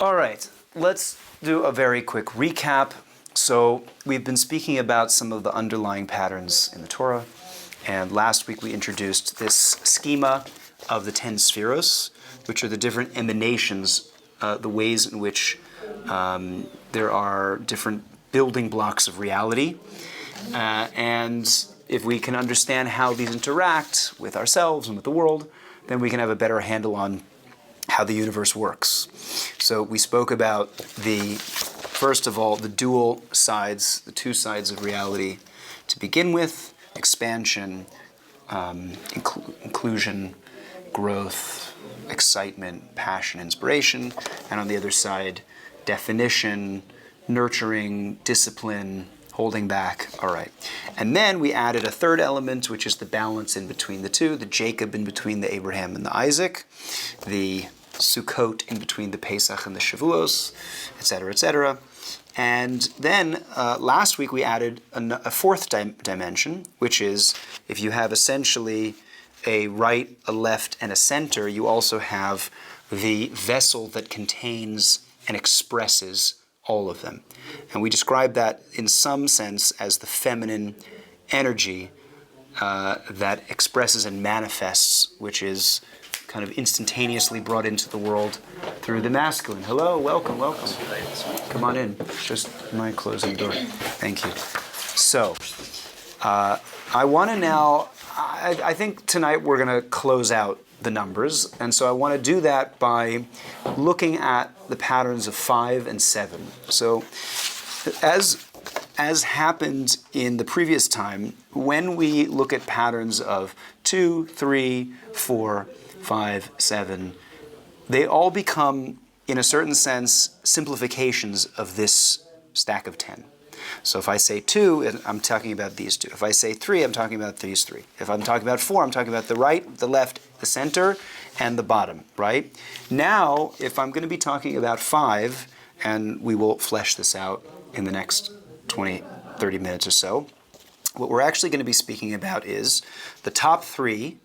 All right, let's do a very quick recap. So we've been speaking about some of the underlying patterns in the Torah, and last week we introduced this schema of the 10 spheros, which are the different emanations, the ways in which there are different building blocks of reality. And if we can understand how these interact with ourselves and with the world, then we can have a better handle on how the universe works. So we spoke about first of all, the dual sides, the two sides of reality to begin with: expansion, inclusion, growth, excitement, passion, inspiration, and on the other side, definition, nurturing, discipline, holding back. All right. And then we added a third element, which is the balance in between the two, the Jacob in between the Abraham and the Isaac, the Sukkot in between the Pesach and the Shavuos, etc., etc. And then last week we added a fourth dimension, which is if you have essentially a right, a left, and a center, you also have the vessel that contains and expresses all of them. And we describe that in some sense as the feminine energy that expresses and manifests, which is kind of instantaneously brought into the world through the masculine. Hello, welcome, welcome. Come on in. Just mind closing the door. Thank you. So, I want to now, I think tonight we're going to close out the numbers, and so I want to do that by looking at the patterns of 5 and 7. So, as happened in the previous time, when we look at patterns of 2, 3, 4, 5, 7, they all become, in a certain sense, simplifications of this stack of 10. So if I say 2, I'm talking about these 2. If I say 3, I'm talking about these 3. If I'm talking about 4, I'm talking about the right, the left, the center, and the bottom, right? Now, if I'm going to be talking about 5, and we will flesh this out in the next 20, 30 minutes or so, what we're actually going to be speaking about is the top 3,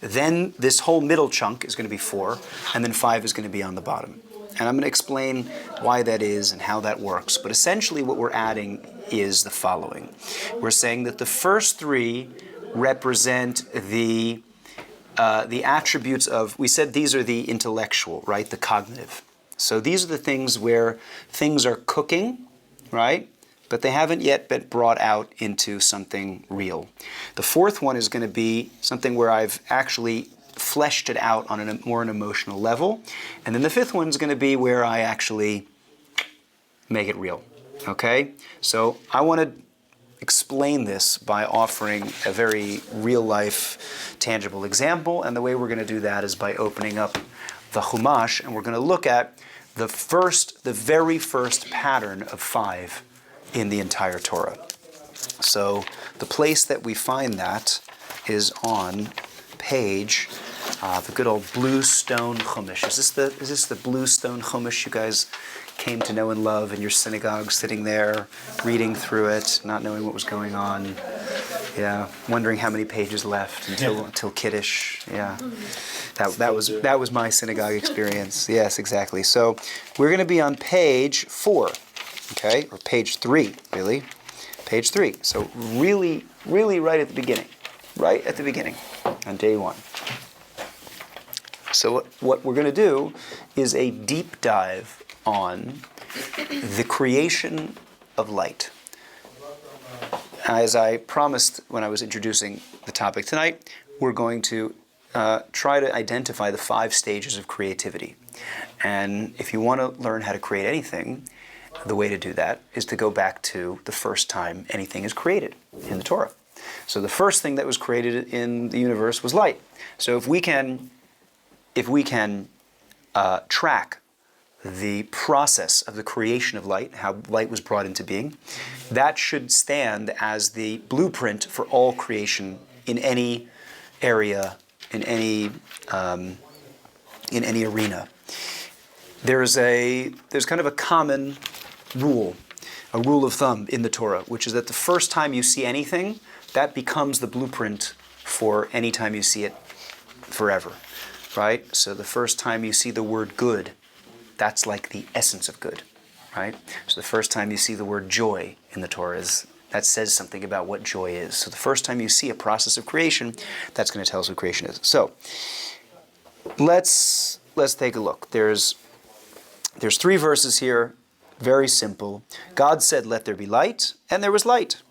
then this whole middle chunk is going to be 4, and then 5 is going to be on the bottom. And I'm going to explain why that is and how that works. But essentially what we're adding is the following. We're saying that the first 3 represent the attributes of, we said these are the intellectual, right? The cognitive. So these are the things where things are cooking, right? But they haven't yet been brought out into something real. The fourth one is going to be something where I've actually fleshed it out on a more an emotional level. And then the fifth one is going to be where I actually make it real. Okay? So I want to explain this by offering a very real-life, tangible example. And the way we're going to do that is by opening up the Chumash, and we're going to look at the very first pattern of 5 in the entire Torah. So the place that we find that is on page, the good old blue stone Chumash. Is this the blue stone Chumash you guys came to know and love in your synagogue, sitting there, reading through it, not knowing what was going on? Yeah, wondering how many pages left until Kiddush. Yeah, that was my synagogue experience. Yes, exactly. So we're going to be on page 4, okay, or page 3, really, page 3. So really, really right at the beginning, on day 1. So what we're going to do is a deep dive on the creation of light. As I promised when I was introducing the topic tonight, we're going to try to identify the 5 stages of creativity. And if you want to learn how to create anything, the way to do that is to go back to the first time anything is created in the Torah. So the first thing that was created in the universe was light. So if we can track the process of the creation of light, how light was brought into being, that should stand as the blueprint for all creation in any area, in any arena. There's kind of a common rule, a rule of thumb in the Torah, which is that the first time you see anything, that becomes the blueprint for any time you see it forever, right? So the first time you see the word good that's like the essence of good, right? So the first time you see the word joy in the Torah that says something about what joy is. So the first time you see a process of creation, that's going to tell us what creation is. So let's take a look. There's 3 verses here, very simple. God said, "Let there be light," and there was light.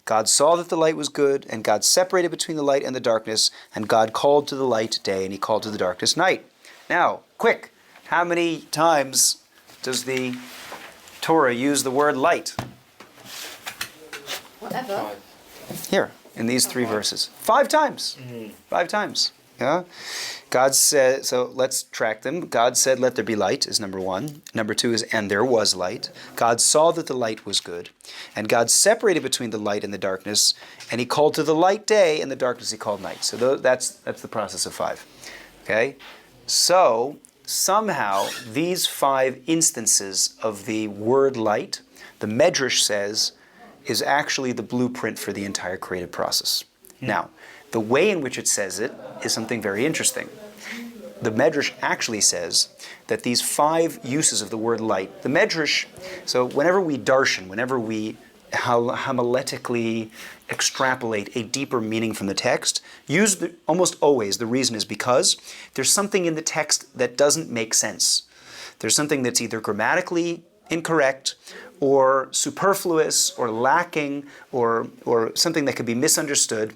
God saw that the light was good, and God separated between the light and the darkness, and God called to the light day, and he called to the darkness night. Now, quick, how many times does the Torah use the word light? Whatever. Here, in these 3 verses. 5 times. 5 times. Yeah? God said, so let's track them. God said, "Let there be light," is number 1. Number 2 is, "And there was light." God saw that the light was good. And God separated between the light and the darkness, and he called to the light day, and the darkness he called night. So that's the process of 5. Okay? So somehow these 5 instances of the word light, the Medrash says, is actually the blueprint for the entire creative process. Now, the way in which it says it is something very interesting. The Medrash actually says that these 5 uses of the word light, the Medrash, so whenever we darshan, whenever we homiletically extrapolate a deeper meaning from the text, almost always the reason is because there's something in the text that doesn't make sense. There's something that's either grammatically incorrect or superfluous or lacking or something that could be misunderstood,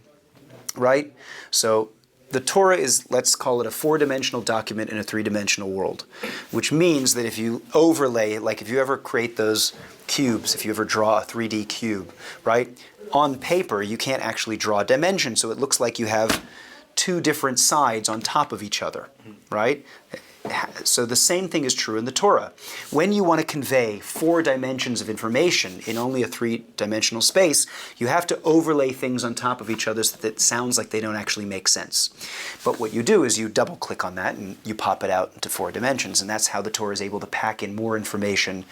right? So the Torah is, let's call it a 4-dimensional document in a 3-dimensional world, which means that if you overlay, like if you ever create those cubes, if you ever draw a 3D cube, right? On paper, you can't actually draw dimensions, so it looks like you have 2 different sides on top of each other, right? So the same thing is true in the Torah. When you want to convey 4 dimensions of information in only a 3-dimensional space, you have to overlay things on top of each other so that it sounds like they don't actually make sense. But what you do is you double-click on that and you pop it out into 4 dimensions, and that's how the Torah is able to pack in more information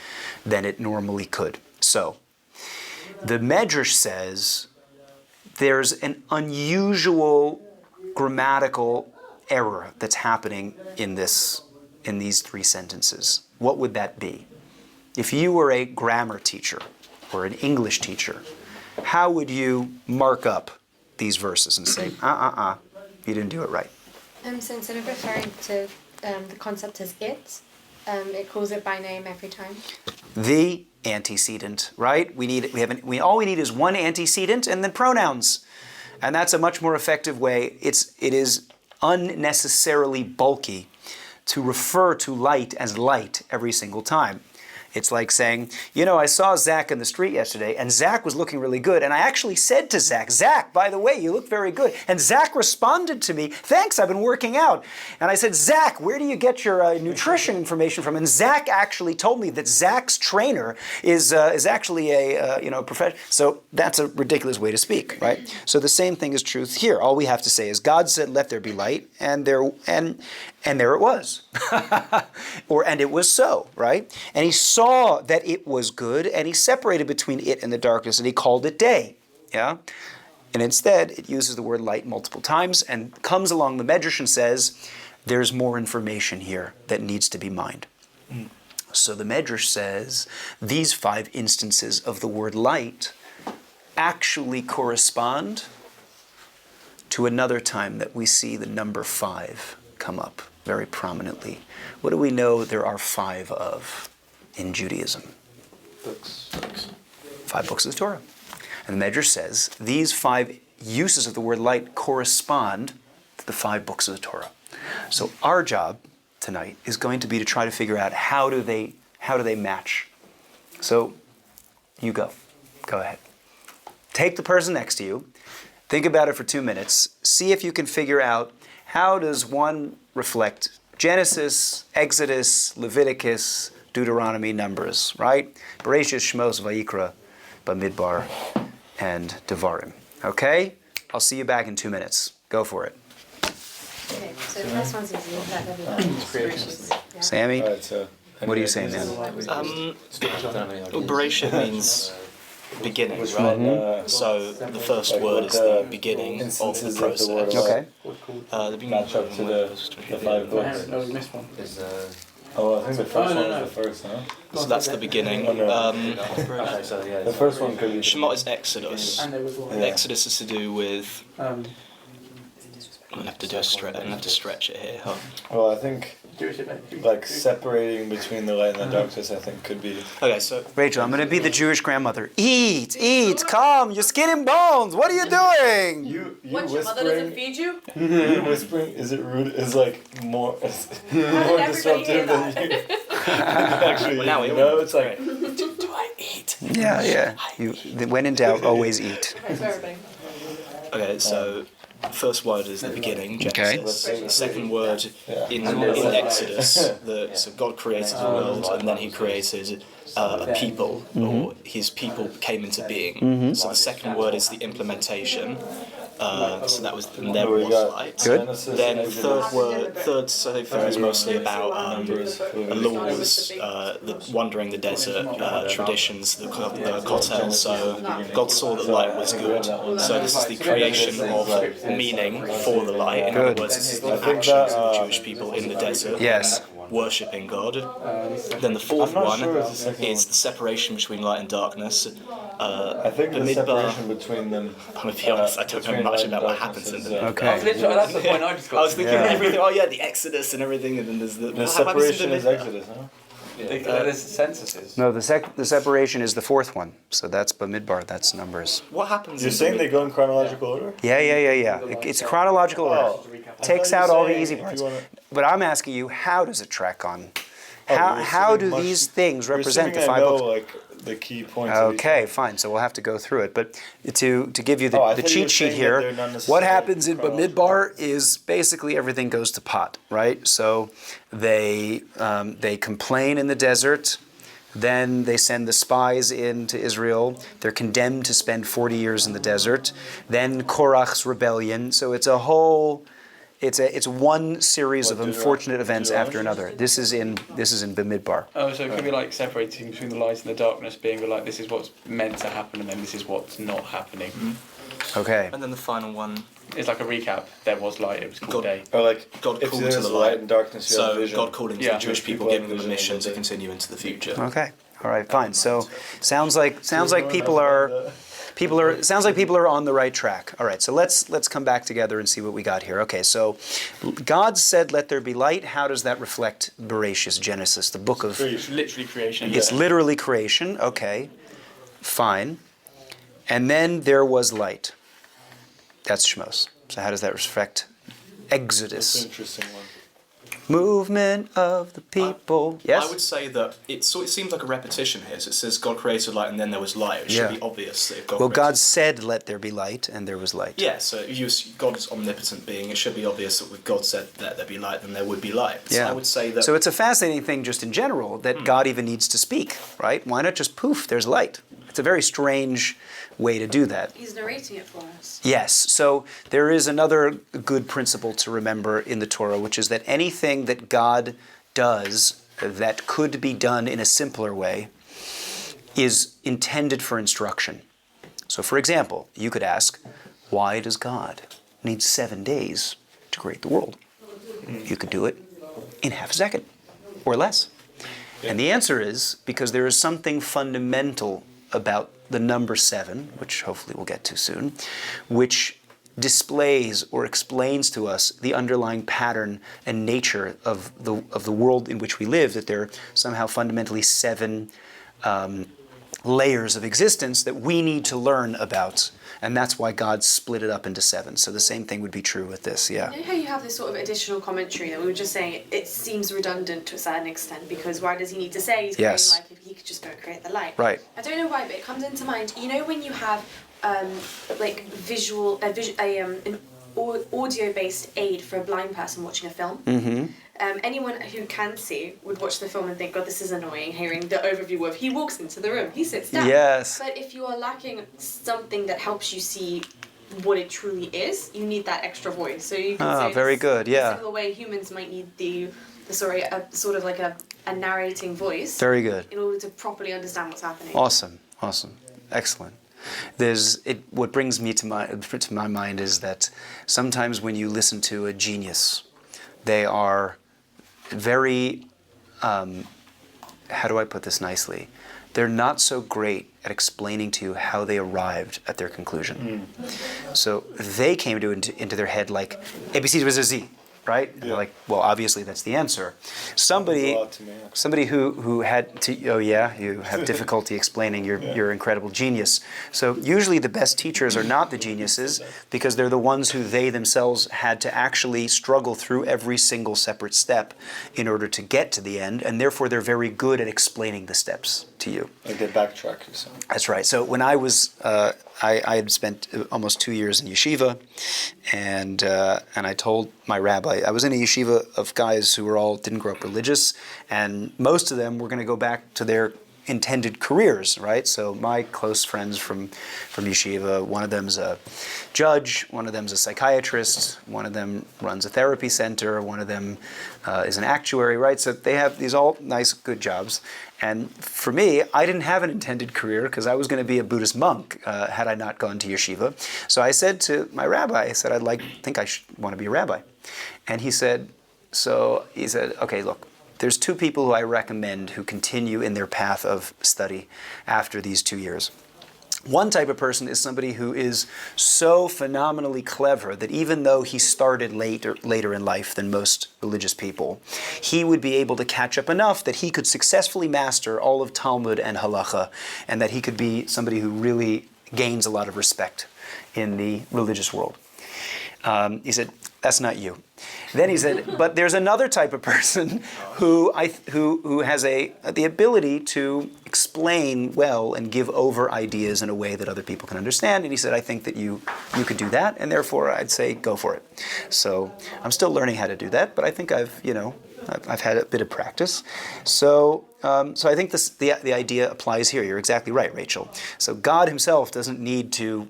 than it normally could. So the Medrash says there's an unusual grammatical error that's happening in these 3 sentences. What would that be? If you were a grammar teacher or an English teacher, how would you mark up these verses and say, you didn't do it right? So instead of referring to the concept as it calls it by name every time. The antecedent, right? All we need is one antecedent and then pronouns. And that's a much more effective way. It is unnecessarily bulky to refer to light as light every single time. It's like saying, I saw Zach in the street yesterday, and Zach was looking really good, and I actually said to Zach, "Zach, by the way, you look very good." And Zach responded to me, "Thanks, I've been working out." And I said, "Zach, where do you get your nutrition information from?" And Zach actually told me that Zach's trainer is actually a professional. So that's a ridiculous way to speak, right? So the same thing is true here. All we have to say is, God said, "Let there be light," and there it was. And it was so, right? And he saw that it was good, and he separated between it and the darkness, and he called it day. Yeah? And instead, it uses the word light multiple times and comes along the Medrash and says, there's more information here that needs to be mined. So the Medrash says, these 5 instances of the word light actually correspond to another time that we see the number 5 come up very prominently. What do we know there are 5 of in Judaism? Books. 5 books of the Torah. And the Medrash says these 5 uses of the word light correspond to the 5 books of the Torah. So our job tonight is going to be to try to figure out how do they match. So you go ahead. Take the person next to you, think about it for 2 minutes, see if you can figure out how does one reflect Genesis, Exodus, Leviticus, Deuteronomy, Numbers, right? Bereshit, Shmos, Vayikra, Bamidbar, and Devarim. Okay? I'll see you back in 2 minutes. Go for it. Okay, so the first one's easy. Yeah. Sammy, Right, what are you saying now? Bereshit means beginning, right? So the first word is the beginning of the process. Okay. The beginning match up to the 5 books. No, we missed one. Oh, I think the first one is the first, huh? So that's the beginning. Okay, so yeah. The first one could be... Shemot is Exodus. Exodus is to do with... I'm going to have to do I'm going to have to stretch it here. Huh? Well, I think like separating between the light and the darkness, I think could be... Okay, so... Rachel, I'm going to be the Jewish grandmother. Eat, come, you're skin and bones. What are you doing? You What, your mother doesn't feed you? You whispering, is it rude? Is like more How did everybody hear disruptive than you. Actually, Well, now we you all know, it's like... Do I eat? Yeah. When in doubt, always eat. Okay, for everybody. Okay, so... First word is the beginning, Okay. Genesis. The second word in Exodus, so God created the world and then he created a people, or his people came into being. So the second word is the implementation. So that was, and there was light. Good. Then third sefer is mostly about laws, the wandering the desert, traditions, the kotel. So God saw that light was good. So this is the creation of meaning for the light. In other words, this is the actions of the Jewish people in the desert. Yes. Worshipping God. Then the fourth one is the separation between light and darkness. I think the separation between them... I'm going to be honest, I don't know much about what happens in the Okay. That's the point I just got. I was thinking everything, oh yeah, the Exodus and everything, and then there's The separation is Exodus, huh? There's censuses. No, the separation is the fourth one. So that's Bamidbar, that's Numbers. What happens You're saying they go in chronological order? Yeah. It's a chronological order. Takes out all the easy parts. But I'm asking you, how does it track on? How do these things represent the five books? Like the key points. Okay, fine. So we'll have to go through it. But to give you the cheat sheet here, what happens in Bamidbar is basically everything goes to pot, right? So they complain in the desert. Then they send the spies into Israel. They're condemned to spend 40 years in the desert. Then Korach's rebellion. So it's a whole... It's one series of unfortunate events after another. This is in Bamidbar. Oh, so it could be like separating between the light and the darkness, being like this is what's meant to happen, and then this is what's not happening. Okay. And then the final one. It's like a recap. There was light. It was called day. Or like God if called there's to the light and darkness, you have So vision. God calling to the Jewish people, giving them a mission to continue into the future. Okay. All right. Fine. So sounds like people are on the right track. All right. So let's come back together and see what we got here. Okay. So God said, "Let there be light." How does that reflect Bereshit, Genesis, the book of? It's literally creation. It's literally creation. Okay. Fine. And then there was light. That's Shmos. So how does that reflect Exodus? That's an interesting one. Movement of the people. Yes? I would say that it seems like a repetition here. So it says God created light and then there was light. It should be obvious that if God Well, created... God said, "Let there be light," and there was light. Yeah, so if God is omnipotent being, it should be obvious that if God said, "Let there be light," then there would be light. So I would say that... So it's a fascinating thing just in general that God even needs to speak, right? Why not just poof, there's light? It's a very strange way to do that. He's narrating it for us. Yes, so there is another good principle to remember in the Torah, which is that anything that God does that could be done in a simpler way is intended for instruction. So for example, you could ask, why does God need 7 days to create the world? You could do it in half a second or less. And the answer is because there is something fundamental about the number 7, which hopefully we'll get to soon, which displays or explains to us the underlying pattern and nature of the world in which we live, that there are somehow fundamentally 7 layers of existence that we need to learn about. And that's why God split it up into 7. So the same thing would be true with this, yeah. You know how you have this sort of additional commentary that we were just saying it seems redundant to a certain extent because why does he need to say he's creating light if he could just go create the light? Right. I don't know why, but it comes into mind. You know when you have like an audio-based aid for a blind person watching a film? Mm-hmm. Anyone who can see would watch the film and think, God, this is annoying, hearing the overview of he walks into the room, he sits down. Yes. But if you are lacking something that helps you see what it truly is, you need that extra voice. So you can say very good, yeah. similar way humans might need the sort of like a narrating voice. Very good. In order to properly understand what's happening. Awesome. Excellent. What brings me to my mind is that sometimes when you listen to a genius, they are very how do I put this nicely? They're not so great at explaining to you how they arrived at their conclusion. So they came into their head like ABC was a Z, right? And they're like, well, obviously that's the answer. Somebody who had to, oh yeah, you have difficulty explaining your incredible genius. So usually the best teachers are not the geniuses because they're the ones who they themselves had to actually struggle through every single separate step in order to get to the end, and therefore they're very good at explaining the steps to you. Like they backtrack or something. That's right. So when I was, I had spent almost 2 years in yeshiva, and I told my rabbi, I was in a yeshiva of guys who didn't grow up religious, and most of them were going to go back to their intended careers, right? So my close friends from yeshiva, one of them's a judge, one of them's a psychiatrist, one of them runs a therapy center, one of them is an actuary, right? So they have these all nice, good jobs. And for me, I didn't have an intended career because I was going to be a Buddhist monk had I not gone to yeshiva. So I said to my rabbi, I said, think I want to be a rabbi. And he said, okay, look, there's 2 people who I recommend who continue in their path of study after these 2 years. One type of person is somebody who is so phenomenally clever that even though he started later in life than most religious people, he would be able to catch up enough that he could successfully master all of Talmud and Halacha, and that he could be somebody who really gains a lot of respect in the religious world. He said, that's not you. Then he said, but there's another type of person who has the ability to explain well and give over ideas in a way that other people can understand. And he said, I think that you could do that, and therefore I'd say go for it. So I'm still learning how to do that, but I think I've had a bit of practice. So I think the idea applies here. You're exactly right, Rachel. So God himself doesn't need to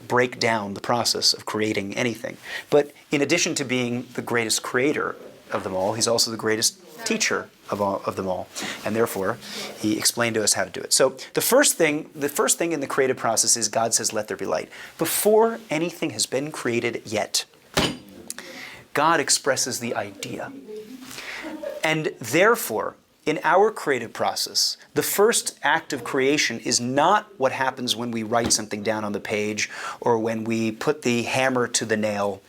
break down the process of creating anything. But in addition to being the greatest creator of them all, he's also the greatest teacher of them all. And therefore, he explained to us how to do it. So the first thing in the creative process is God says, let there be light. Before anything has been created yet, God expresses the idea. And therefore, in our creative process, the first act of creation is not what happens when we write something down on the page or when we put the hammer to the nail,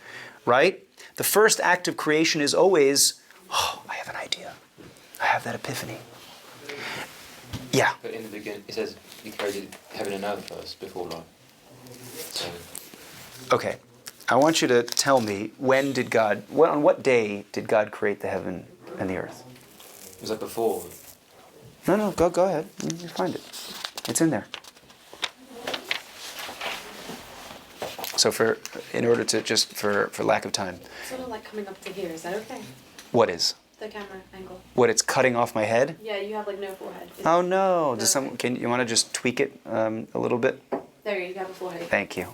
right? The first act of creation is always, oh, I have an idea. I have that epiphany. Yeah. But in the beginning, it says he created heaven and earth first before life. So. Okay. I want you to tell me, on what day did God create the heaven and the earth? Was that before? No, go ahead. You find it. It's in there. So for lack of time. Sort of like coming up to here, is that okay? What is? The camera angle. What, it's cutting off my head? Yeah, you have like no forehead. Oh no. Okay. You want to just tweak it a little bit? There you have a forehead. Thank you.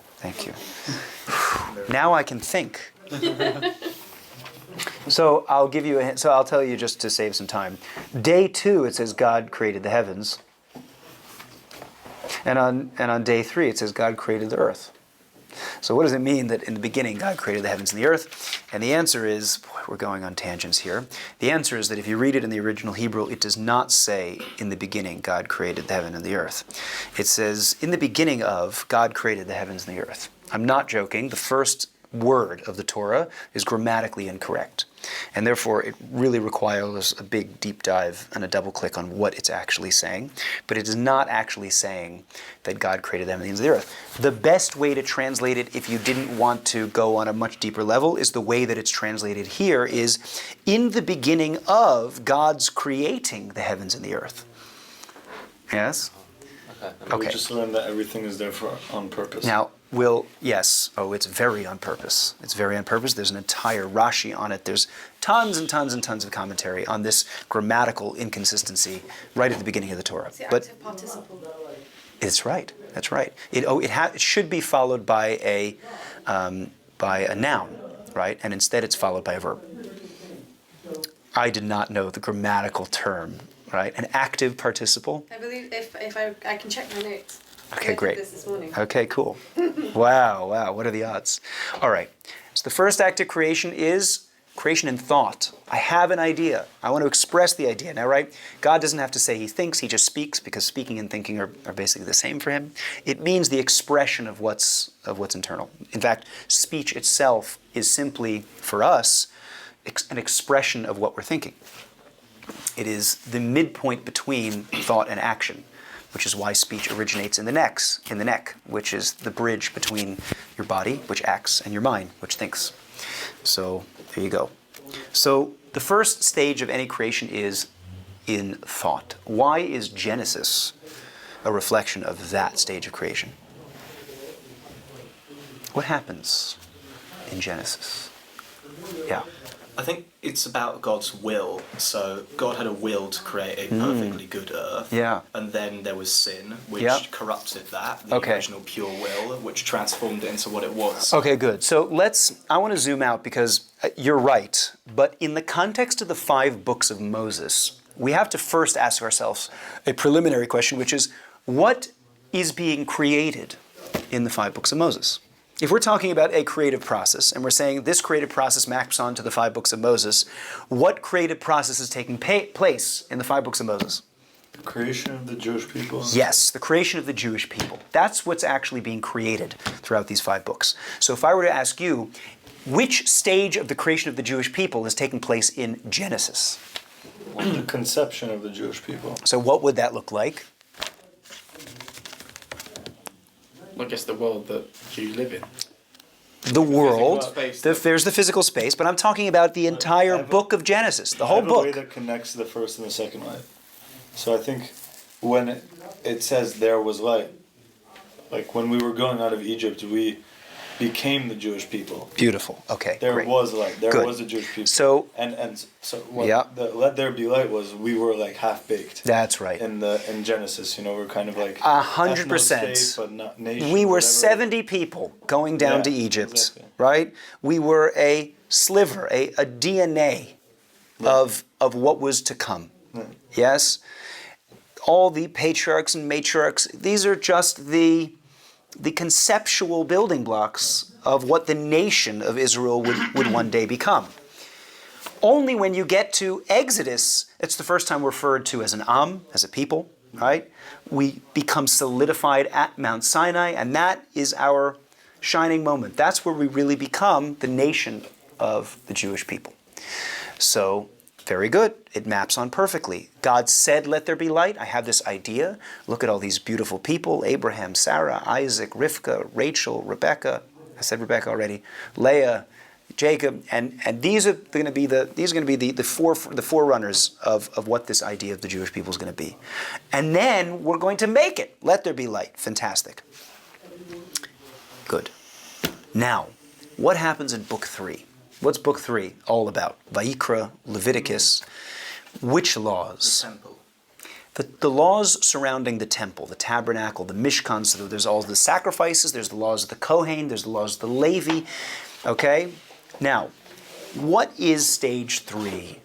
Now I can think. So I'll tell you just to save some time. Day 2, it says God created the heavens. And on day 3, it says God created the earth. So what does it mean that in the beginning God created the heavens and the earth? And the answer is, we're going on tangents here. The answer is that if you read it in the original Hebrew, it does not say in the beginning God created the heaven and the earth. It says in the beginning of God created the heavens and the earth. I'm not joking. The first word of the Torah is grammatically incorrect. And therefore, it really requires a big deep dive and a double click on what it's actually saying. But it is not actually saying that God created the heavens and the earth. The best way to translate it, if you didn't want to go on a much deeper level, is the way that it's translated here is, in the beginning of God's creating the heavens and the earth. Yes? Okay. We just learned that everything is there on purpose. Now, yes. Oh, it's very on purpose. It's very on purpose. There's an entire Rashi on it. There's tons and tons and tons of commentary on this grammatical inconsistency right at the beginning of the Torah. It's the But active participle. it's right. That's right. It should be followed by a noun, right? And instead it's followed by a verb. I did not know the grammatical term, right? An active participle. I believe if I can check my notes. Okay, great. This morning. Okay, cool. Wow, what are the odds? All right. So the first act of creation is creation in thought. I have an idea. I want to express the idea. Now, right? God doesn't have to say he thinks, he just speaks, because speaking and thinking are basically the same for him. It means the expression of what's internal. In fact, speech itself is simply, for us, an expression of what we're thinking. It is the midpoint between thought and action, which is why speech originates in the neck, which is the bridge between your body, which acts, and your mind, which thinks. So there you go. So the first stage of any creation is in thought. Why is Genesis a reflection of that stage of creation? What happens in Genesis? Yeah. I think it's about God's will. So God had a will to create a perfectly good earth. Yeah. And then there was sin, which Yep. corrupted that, the original pure will, which transformed it into what it was. Okay, good. So I want to zoom out because you're right. But in the context of the 5 books of Moses, we have to first ask ourselves a preliminary question, which is, what is being created in the 5 books of Moses? If we're talking about a creative process, and we're saying this creative process maps onto the 5 books of Moses, what creative process is taking place in the 5 books of Moses? The creation of the Jewish people. Yes, the creation of the Jewish people. That's what's actually being created throughout these 5 books. So if I were to ask you, which stage of the creation of the Jewish people is taking place in Genesis? The conception of the Jewish people. So what would that look like? I guess the world that Jews live in. The world. space. There's the physical space, but I'm talking about the entire book of Genesis, the whole I have a way book. that connects the first and the second light. So I think when it says there was light, like when we were going out of Egypt, we became the Jewish people. Beautiful. Okay. There great. was light. There Good. was the Jewish people. So So what Yeah. the let there be light was, we were like half baked. that's right. In Genesis, we're kind of like 100%. ethno-state, but not nation. We were whatever. 70 people going down Yeah, to Egypt, exactly. right? We were a sliver, a DNA of what was to come. Yes? All the patriarchs and matriarchs, these are just the conceptual building blocks of what the nation of Israel would one day become. Only when you get to Exodus, it's the first time referred to as an as a people, right? We become solidified at Mount Sinai, and that is our shining moment. That's where we really become the nation of the Jewish people. So, very good. It maps on perfectly. God said, let there be light. I have this idea. Look at all these beautiful people: Abraham, Sarah, Isaac, Rivka, Rachel, Rebecca. I said Rebecca already. Leah, Jacob, and these are going to be the forerunners of what this idea of the Jewish people is going to be. And then we're going to make it. Let there be light. Fantastic. Good. Now, what happens in book 3? What's book 3 all about? Vayikra, Leviticus. Which laws? Temple. The laws surrounding the temple, the tabernacle, the Mishkan. So there's all the sacrifices, there's the laws of the Kohen, there's the laws of the Levi. Okay? Now, what is stage 3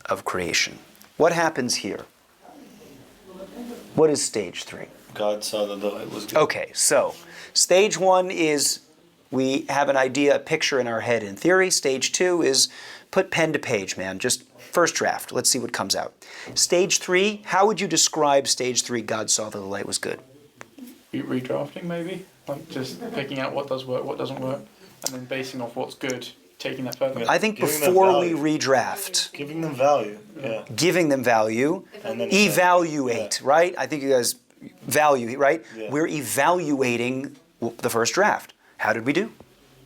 of creation? What happens here? What is stage 3? God saw that the light was good. Okay, so stage 1 is we have an idea, a picture in our head in theory. Stage 2 is put pen to page, man. Just first draft. Let's see what comes out. Stage 3, how would you describe stage 3? God saw that the light was good. Redrafting, maybe? Like just picking out what does work, what doesn't work, and then basing off what's good, taking that further. I think Giving them before we value. redraft, Giving them value. Yeah. giving them value, And then evaluate, right? I think you guys value, right? Yeah. We're evaluating the first draft. How did we do?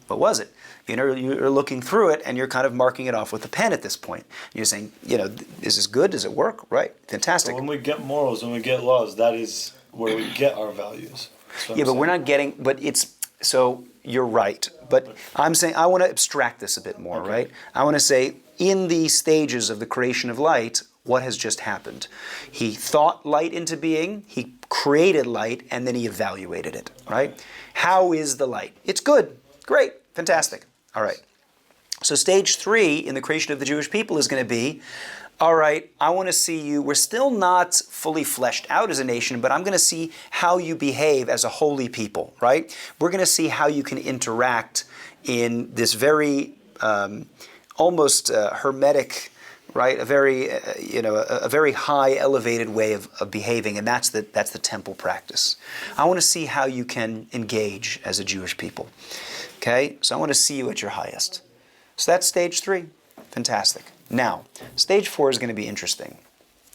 What was it? You're looking through it and you're kind of marking it off with a pen at this point. You're saying, is this good? Does it work? Right. Fantastic. But when we get morals, when we get laws, that is where we get our values. That's what Yeah, I'm but we're saying. not getting, but it's, so you're right. But I'm saying, I want to abstract this a bit more, right? I want to say, in the stages of the creation of light, what has just happened? He thought light into being, he created light, and then he evaluated it, right? How is the light? It's good. Great. Fantastic. All right. So stage 3 in the creation of the Jewish people is going to be, all right, I want to see you, we're still not fully fleshed out as a nation, but I'm going to see how you behave as a holy people, right? We're going to see how you can interact in this very almost hermetic, right? A very, a very high, elevated way of behaving, and that's the temple practice. I want to see how you can engage as a Jewish people. Okay, so I want to see you at your highest. So that's stage 3. Fantastic. Now, stage 4 is going to be interesting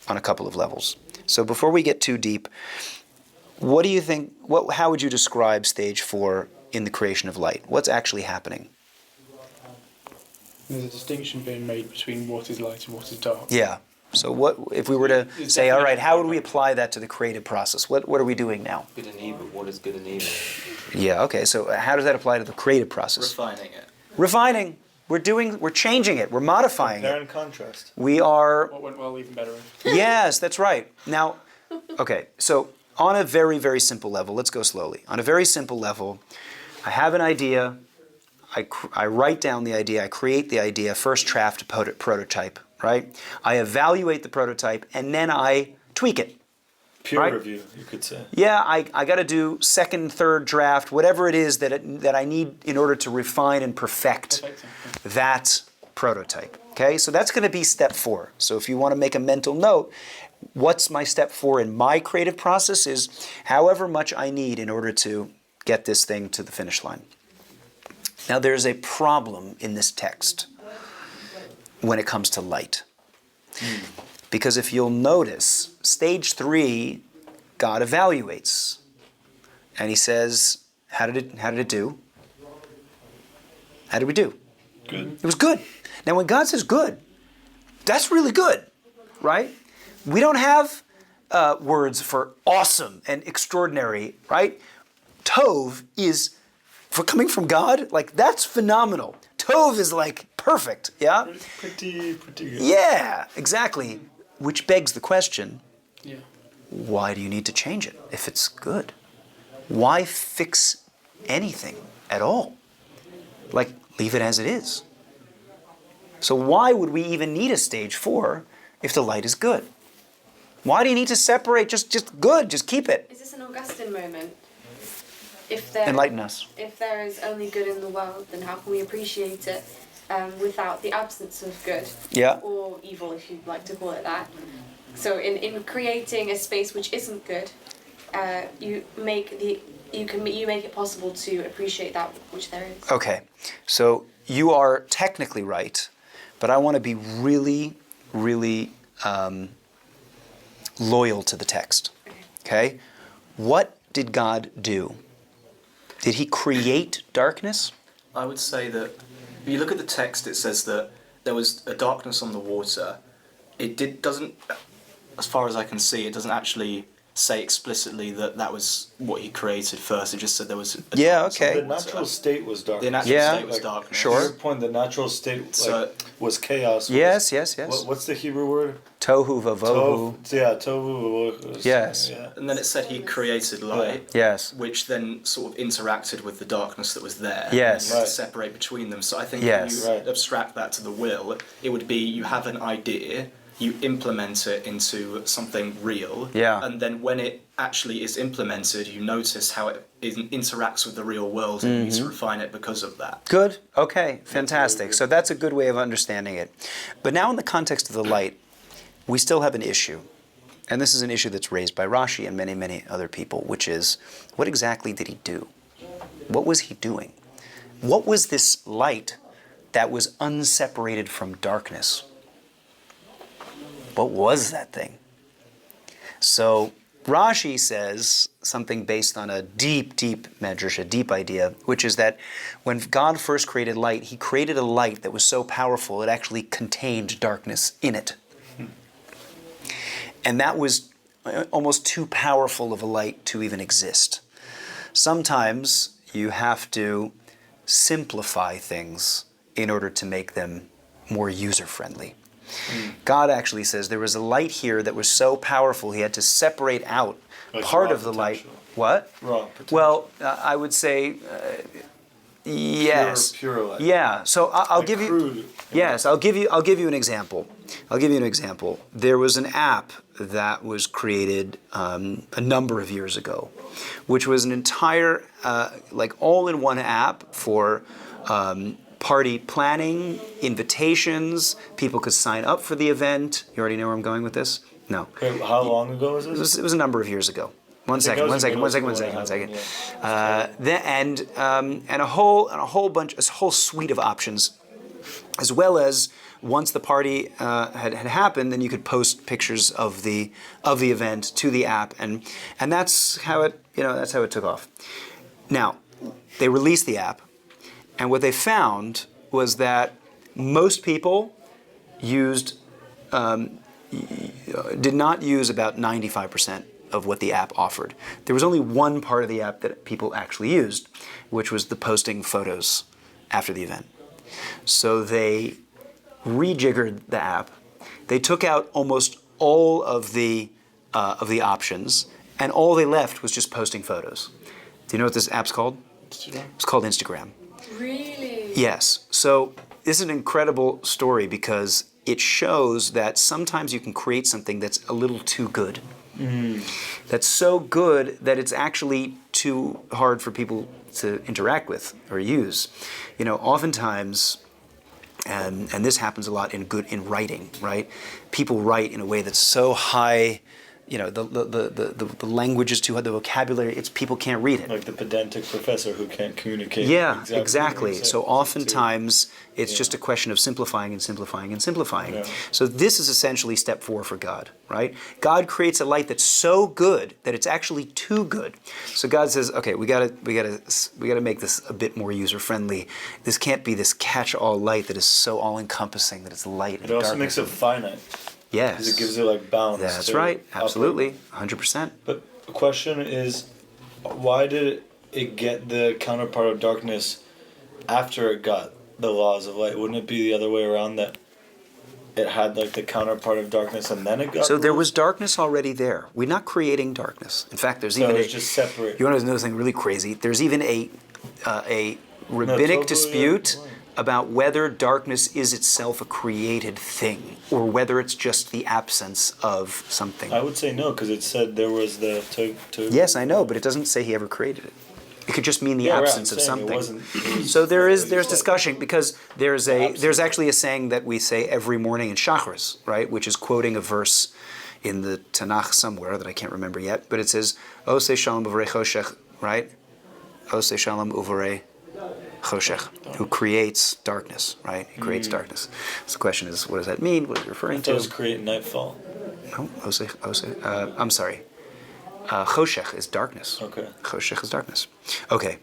on a couple of levels. So before we get too deep, what do you think? How would you describe stage 4 in the creation of light? What's actually happening? There's a distinction being made between what is light and what is dark. Yeah. So what if we were to say, all right, how would we apply that to the creative process? What are we doing now? Good and evil. What is good and evil? Yeah, okay. So how does that apply to the creative process? Refining it. Refining. We're changing it. We're modifying They're it. in contrast. We are. What went well, even better. Yes, that's right. Now, okay. So on a very, very simple level, let's go slowly. On a very simple level, I have an idea. I write down the idea. I create the idea. First draft prototype. Right. I evaluate the prototype and then I tweak it. Peer Right. review, you could say. Yeah, I got to do second, third draft, whatever it is that I need in order to refine and perfect that prototype. Okay, so that's going to be step 4. So if you want to make a mental note, what's my step 4 in my creative process is however much I need in order to get this thing to the finish line. Now there's a problem in this text when it comes to light. Because if you'll notice, stage 3, God evaluates. And he says, how did it do? How did we do? Good. It was good. Now when God says good, that's really good, right? We don't have words for awesome and extraordinary, right? Tov is, for coming from God, like that's phenomenal. Tov is like perfect, yeah? Pretty good. Yeah, exactly. Which begs the question, Yeah. why do you need to change it if it's good? Why fix anything at all? Like, leave it as it is. So why would we even need a stage 4 if the light is good? Why do you need to separate just good, just keep it? Is this an Augustine moment? Enlighten us. If there is only good in the world, then how can we appreciate it without the absence of good? Yeah. Or evil, if you'd like to call it that. So in creating a space which isn't good, you make it possible to appreciate that which there is. Okay, so you are technically right, but I want to be really, really loyal to the text. Okay? What did God do? Did he create darkness? I would say that if you look at the text, it says that there was a darkness on the water. Doesn't, as far as I can see, it doesn't actually say explicitly that was what he created first. It just said there was a Yeah, darkness on okay. The the water. natural state was darkness. The natural Yeah. state was darkness. Sure. To your point, the natural state So- was chaos. Yes. What's the Hebrew word? Tohu vavohu. Tohu. Yes. Yeah. And then it said he created light, Yes. which then sort of interacted with the darkness that was there. Yes. And you had Right. to separate between them. So I think Yes. if you Right. abstract that to the will, it would be you have an idea, you implement it into something real, Yeah. and then when it actually is implemented, you notice how it interacts with the real world, and you need to refine it because of that. Good. Okay. Fantastic. So that's a good way of understanding it. But now in the context of the light, we still have an issue. And this is an issue that's raised by Rashi and many, many other people, which is, what exactly did he do? What was he doing? What was this light that was unseparated from darkness? What was that thing? So Rashi says something based on a deep medrash, a deep idea, which is that when God first created light, he created a light that was so powerful it actually contained darkness in it. And that was almost too powerful of a light to even exist. Sometimes you have to simplify things in order to make them more user-friendly. God actually says there was a light here that was so powerful he had to separate out Like part raw of the light. potential. What? Raw potential. Well, I would say yes. Pure light. Yeah. So I'll Like give you. crude. Yes, I'll give you an example. There was an app that was created a number of years ago, which was an entire, like all-in-one app for party planning, invitations. People could sign up for the event. You already know where I'm going with this? No. Wait, how long ago was this? It was a number of years ago. One second. And a whole bunch, a whole suite of options, as well as once the party had happened, then you could post pictures of the event to the app, and that's how it took off. Now, they released the app, and what they found was that most people did not use about 95% of what the app offered. There was only one part of the app that people actually used, which was the posting photos after the event. So they rejiggered the app. They took out almost all of the options, and all they left was just posting photos. Do you know what this app's called? Instagram. It's called Instagram. Really? Yes. So this is an incredible story because it shows that sometimes you can create something that's a little too good. That's so good that it's actually too hard for people to interact with or use. Oftentimes, and this happens a lot in writing, right? People write in a way that's so high. The language is too hard, the vocabulary, people can't read it. Like the pedantic professor who can't communicate. Yeah, exactly. So oftentimes it's just a question of simplifying and simplifying and simplifying. Yeah. So this is essentially step 4 for God, right? God creates a light that's so good that it's actually too good. So God says, okay, we gotta make this a bit more user friendly. This can't be this catch-all light that is so all-encompassing that it's light and It also darkness. makes it finite. Yes. Because it gives it like balance. That's to right. Absolutely. operate. 100%. But the question is, why did it get the counterpart of darkness after it got the laws of light? Wouldn't it be the other way around, that it had like the counterpart of darkness and then it got? So there was darkness already there. We're not creating darkness. In fact, there's even it's just separate. You want to know something really crazy? There's even a rabbinic dispute about whether darkness is itself a created thing or whether it's just the absence of something. I would say no, because it said there was the. Yes, I know, but it doesn't say he ever created it. It could just mean the absence of something. So there's discussion, because there's actually a saying that we say every morning in Shacharis, right, which is quoting a verse in the Tanakh somewhere that I can't remember yet, but it says Oseh Shalom Uvarei Choshech, right? Oseh Shalom Uvarei Choshech, who creates darkness, right? He creates darkness. So the question is, what does that mean? What is it referring to? It does create nightfall. No, I'm sorry. Choshech is darkness. Okay. Choshech is darkness. Okay.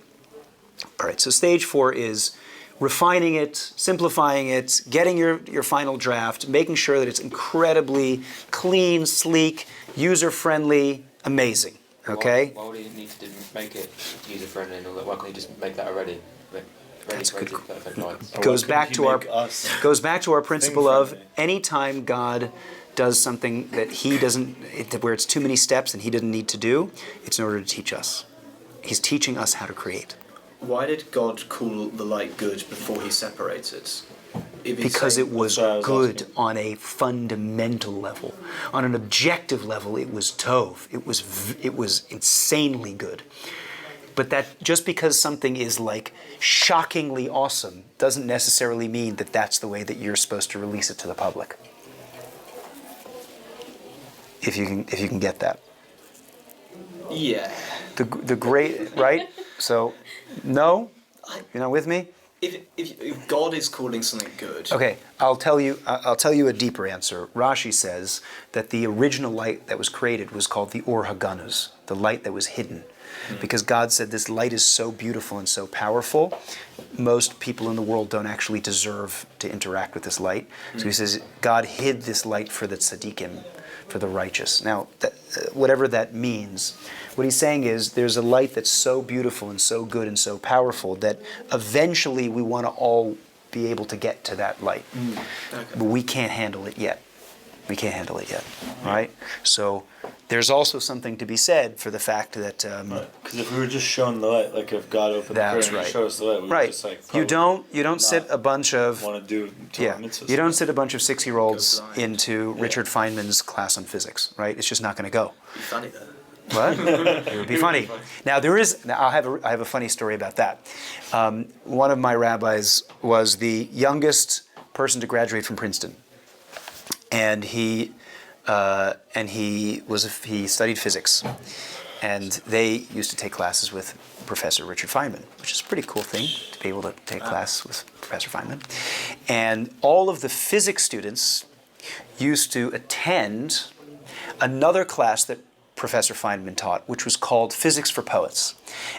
All right, so stage 4 is refining it, simplifying it, getting your final draft, making sure that it's incredibly clean, sleek, user-friendly, amazing. Okay? Why would you need to make it user-friendly and all that? Why can't you just make that already? That's good. Perfect light. Goes back to our principle of friendly. anytime God does something that he doesn't, where it's too many steps and he doesn't need to do, it's in order to teach us. He's teaching us how to create. Why did God call the light good before he separates it? Because it was That's what I was good asking. on a fundamental level. On an objective level, it was tov. It was insanely good. But that just because something is like shockingly awesome doesn't necessarily mean that that's the way that you're supposed to release it to the public. If you can get that. Yeah. The great, right? So, no, you're not with me. If God is calling something good, Okay, I'll tell you a deeper answer. Rashi says that the original light that was created was called the Or Haganuz, the light that was hidden. Because God said this light is so beautiful and so powerful, most people in the world don't actually deserve to interact with this light. So he says God hid this light for the tzaddikim, for the righteous. Now, whatever that means, what he's saying is there's a light that's so beautiful and so good and so powerful that eventually we want to all be able to get to that light. But we can't handle it yet. Right? So there's also something to be said for the fact that... Because if we were just shown the light, like if God opened the That's curtain and right. showed us the light, we would Right. just like You don't sit a bunch of... want to do Torah mitzvahs. You don't sit a bunch of 6-year-olds Go blind. into Richard Feynman's class on physics, right? It's just not going to go. be funny though. What? It would be funny. Now I have a funny story about that. One of my rabbis was the youngest person to graduate from Princeton, and he studied physics, and they used to take classes with Professor Richard Feynman, which is a pretty cool thing to be able to take class with Professor Feynman. And all of the physics students used to attend another class that Professor Feynman taught, which was called Physics for Poets.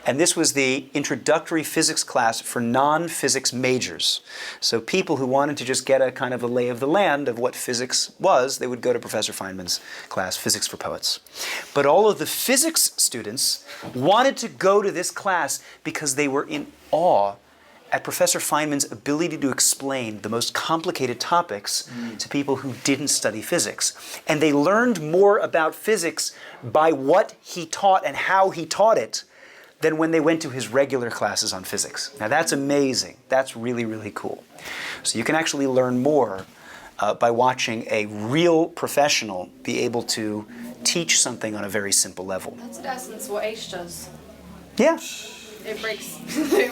And this was the introductory physics class for non-physics majors. So people who wanted to just get a kind of a lay of the land of what physics was, they would go to Professor Feynman's class, Physics for Poets. But all of the physics students wanted to go to this class because they were in awe at Professor Feynman's ability to explain the most complicated topics to people who didn't study physics. And they learned more about physics by what he taught and how he taught it than when they went to his regular classes on physics. Now that's amazing. That's really, really cool. So you can actually learn more by watching a real professional be able to teach something on a very simple level. That's in essence what Aish does. Yeah. It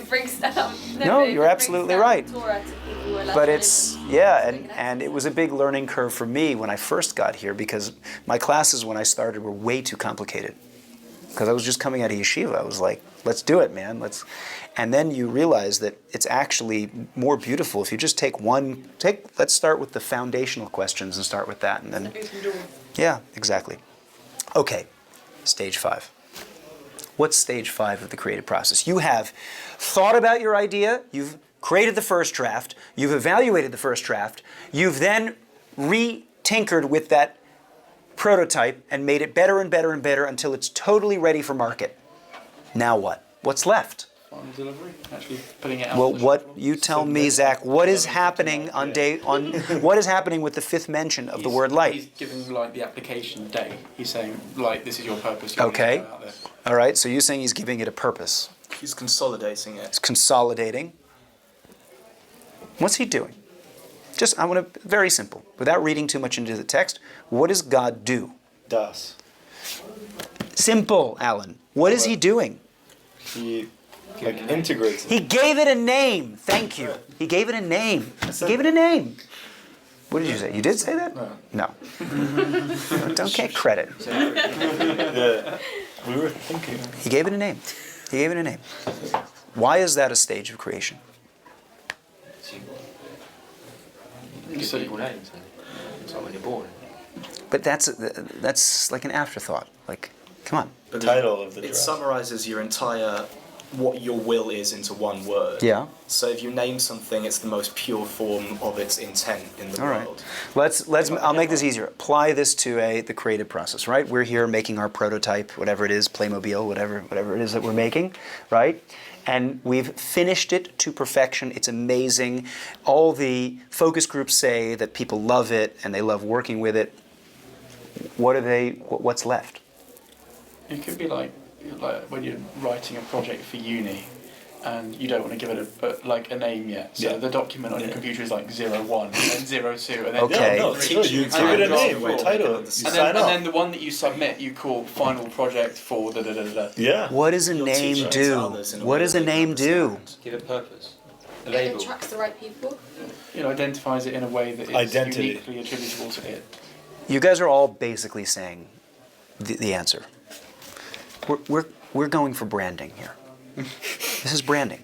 breaks down. No, you're absolutely right. Torah to people who are less But it's, religious. yeah, and it was a big learning curve for me when I first got here because my classes when I started were way too complicated. Because I was just coming out of yeshiva. I was like, let's do it, man. And then you realize that it's actually more beautiful if you just let's start with the foundational questions and start with that. And then, yeah, exactly. Okay, stage 5. What's stage 5 of the creative process? You have thought about your idea, you've created the first draft, you've evaluated the first draft, you've then re-tinkered with that prototype and made it better and better and better until it's totally ready for market. Now what? What's left? Final delivery, actually putting it out. Well, what you tell me, Zach, what is happening what is happening with the 5th mention of the word light? He's giving like the application day. He's saying like this is your purpose. Okay. All right, so you're saying he's giving it a purpose. He's consolidating it. He's consolidating. What's he doing? I want to, very simple, without reading too much into the text, what does God do? Das. Simple, Alan. What is he doing? He integrates it. He gave it a name. Thank you. He gave it a name. He gave it a name. What did you say? You did say that? No. Don't get credit. Yeah. We were thinking. He gave it a name. He gave it a name. Why is that a stage of creation? You give people names. It's like when you're born. But that's like an afterthought. Like, come on. The title of the It draft. summarizes your entire what your will is into one word. Yeah. So if you name something, it's the most pure form of its intent in the All right. world. I'll make this easier. Apply this to the creative process, right? We're here making our prototype, whatever it is, Playmobil, whatever it is that we're making, right? And we've finished it to perfection. It's amazing. All the focus groups say that people love it and they love working with it. What's left? It could be like when you're writing a project for uni and you don't want to give it a name yet. So the document on your computer is like 01 and then 02 and then Okay. No, sure, you give it a name, a title, you sign and off. then the one that you submit you call final project for da da da da. Yeah. What does a You're name teaching it do? to others in a What way does a that they can name do? understand. Give it purpose. A It label. attracts the right people. It identifies it in a way that is Identity. uniquely attributable to it. You guys are all basically saying the answer. We're going for branding here. This is branding.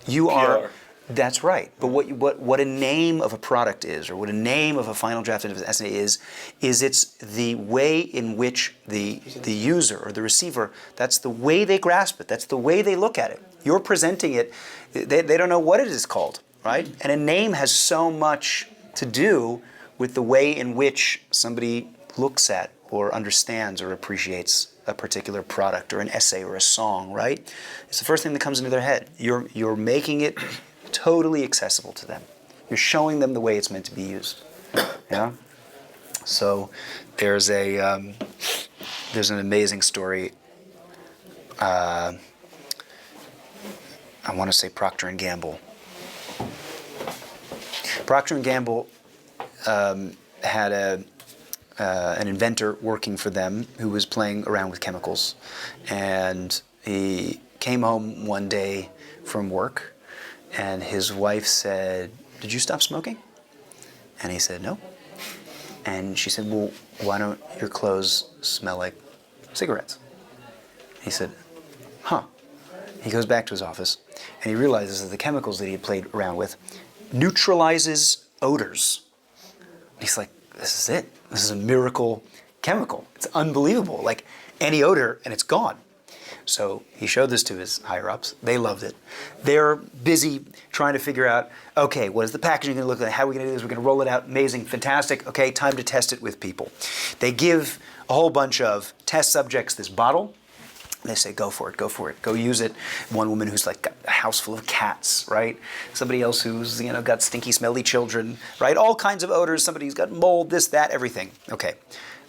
You are. PR. That's right. But what a name of a product is, or what a name of a final draft of an essay is it's the way in which the user or the receiver, that's the way they grasp it. That's the way they look at it. You're presenting it. They don't know what it is called, right? And a name has so much to do with the way in which somebody looks at or understands or appreciates a particular product or an essay or a song, right? It's the first thing that comes into their head. You're making it totally accessible to them. You're showing them the way it's meant to be used. Yeah. So there's an amazing story. I want to say Procter and Gamble. Procter and Gamble had an inventor working for them who was playing around with chemicals. And he came home one day from work, and his wife said, "Did you stop smoking?" And he said, "No." And she said, "Well, why don't your clothes smell like cigarettes?" He said, "Huh." He goes back to his office, and he realizes that the chemicals that he had played around with neutralizes odors. He's like, "This is it. This is a miracle chemical. It's unbelievable. Like any odor, and it's gone." So he showed this to his higher-ups. They loved it. They're busy trying to figure out, okay, what is the packaging going to look like? How are we going to do this? We're going to roll it out. Amazing, fantastic. Okay, time to test it with people. They give a whole bunch of test subjects this bottle. They say, go for it, go use it. One woman who's like got a house full of cats, right? Somebody else who's, got stinky, smelly children, right? All kinds of odors. Somebody who's got mold, this, that, everything. Okay.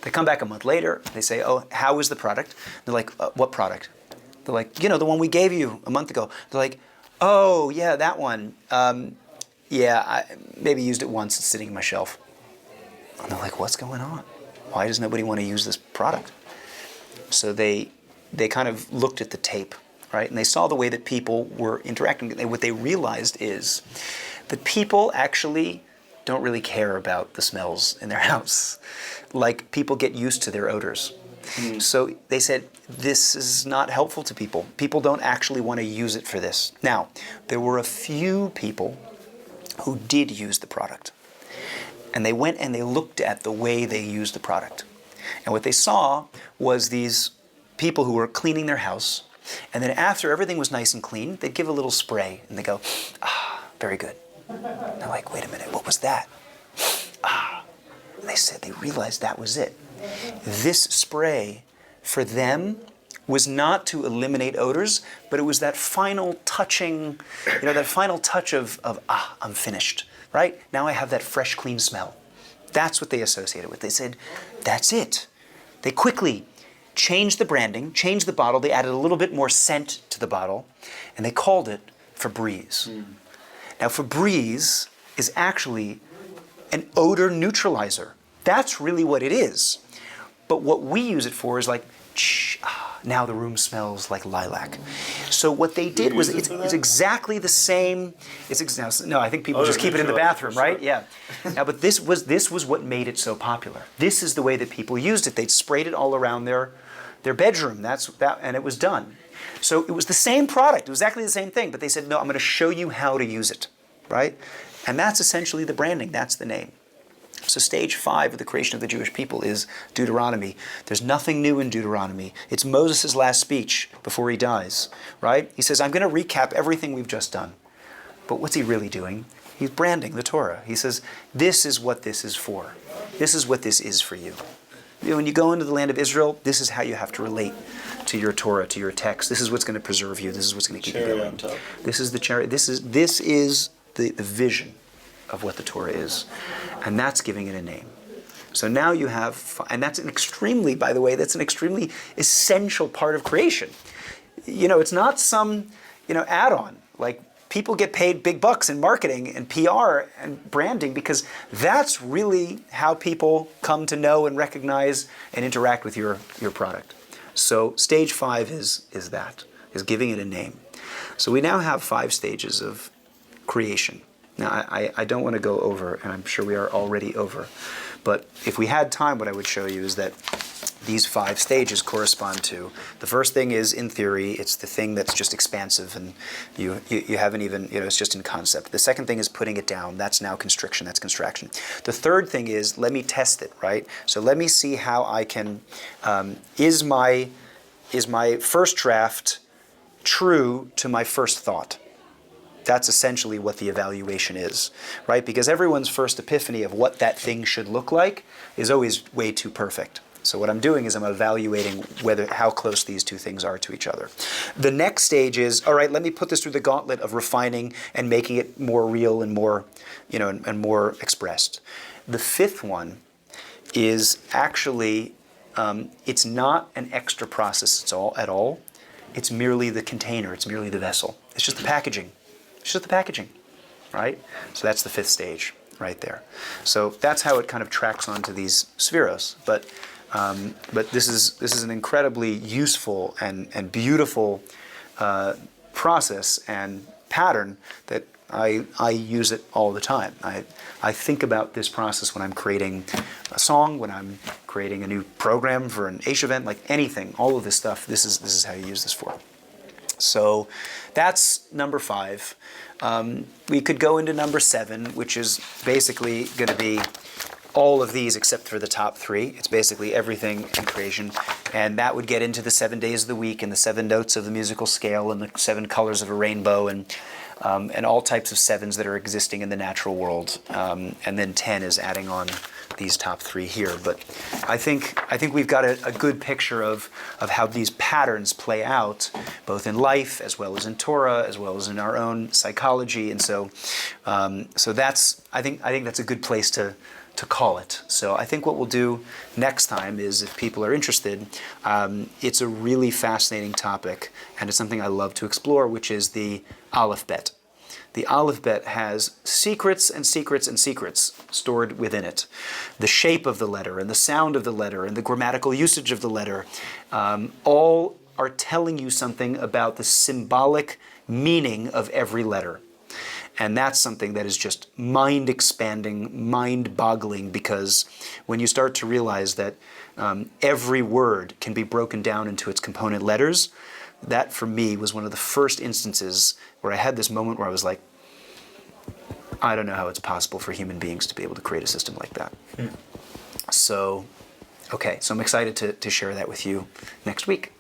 They come back a month later. They say, oh, how is the product? They're like, what product? They're like, the one we gave you a month ago. They're like, oh, yeah, that one. I maybe used it once. It's sitting on my shelf. And they're like, what's going on? Why does nobody want to use this product? So they kind of looked at the tape, right? And they saw the way that people were interacting. And what they realized is that people actually don't really care about the smells in their house. Like, people get used to their odors. So they said, this is not helpful to people. People don't actually want to use it for this. Now, there were a few people who did use the product. And they went and they looked at the way they used the product. And what they saw was these people who were cleaning their house, and then after everything was nice and clean, they'd give a little spray, and they go, very good. And they're like, wait a minute, what was that? And they said they realized that was it. This spray, for them, was not to eliminate odors, but it was that final touching, that final touch of I'm finished, right? Now I have that fresh, clean smell. That's what they associated with. They said, that's it. They quickly changed the branding, changed the bottle. They added a little bit more scent to the bottle, and they called it Febreze. Now, Febreze is actually an odor neutralizer. That's really what it is. But what we use it for is like, now the room smells like lilac. So what they did was, it's exactly the same. No, I think people just keep it in the bathroom, right? Yeah. Now, but this was what made it so popular. This is the way that people used it. They'd sprayed it all around their bedroom. And it was done. So it was the same product. It was exactly the same thing. But they said, no, I'm going to show you how to use it, right? And that's essentially the branding. That's the name. So stage 5 of the creation of the Jewish people is Deuteronomy. There's nothing new in Deuteronomy. It's Moses' last speech before he dies, right? He says, I'm going to recap everything we've just done. But what's he really doing? He's branding the Torah. He says, this is what this is for. This is what this is for you. When you go into the land of Israel, this is how you have to relate to your Torah, to your text. This is what's going to preserve you. This is what's going to keep you going. On top. This is the cherry. This is the vision of what the Torah is. And that's giving it a name. So now you have, and that's an extremely, by the way, that's an extremely essential part of creation. It's not some, add-on. Like, people get paid big bucks in marketing and PR and branding because that's really how people come to know and recognize and interact with your product. So stage 5 is giving it a name. So we now have 5 stages of creation. Now, I don't want to go over, and I'm sure we are already over, but if we had time, what I would show you is that these 5 stages correspond to, the first thing is, in theory, it's the thing that's just expansive, and you haven't even, it's just in concept. The second thing is putting it down. That's now constriction, that's contraction. The third thing is, let me test it, right? So let me see how I can, is my first draft true to my first thought? That's essentially what the evaluation is, right? Because everyone's first epiphany of what that thing should look like is always way too perfect. So what I'm doing is I'm evaluating how close these two things are to each other. The next stage is, all right, let me put this through the gauntlet of refining and making it more real and more, and more expressed. The 5th one is actually, it's not an extra process at all. It's merely the container. It's merely the vessel. It's just the packaging. It's just the packaging, right? So that's the 5th stage. right there. So that's how it kind of tracks onto these spheros. But this is an incredibly useful and beautiful process and pattern that I use it all the time. I think about this process when I'm creating a song, when I'm creating a new program for an Aish event, like anything, all of this stuff, this is how you use this for. So that's number 5. We could go into number 7, which is basically going to be all of these except for the top 3. It's basically everything in creation. And that would get into the 7 days of the week and the 7 notes of the musical scale and the 7 colors of a rainbow and all types of 7s that are existing in the natural world. And then 10 is adding on these top 3 here. But I think we've got a good picture of how these patterns play out, both in life as well as in Torah, as well as in our own psychology. And so that's I think that's a good place to call it. So I think what we'll do next time is, if people are interested, it's a really fascinating topic, and it's something I love to explore, which is the Aleph Bet. The Aleph Bet has secrets and secrets and secrets stored within it. The shape of the letter and the sound of the letter and the grammatical usage of the letter all are telling you something about the symbolic meaning of every letter. And that's something that is just mind-expanding, mind-boggling, because when you start to realize that every word can be broken down into its component letters, that for me was one of the first instances where I had this moment where I was like, I don't know how it's possible for human beings to be able to create a system like that. So, okay, so I'm excited to share that with you next week.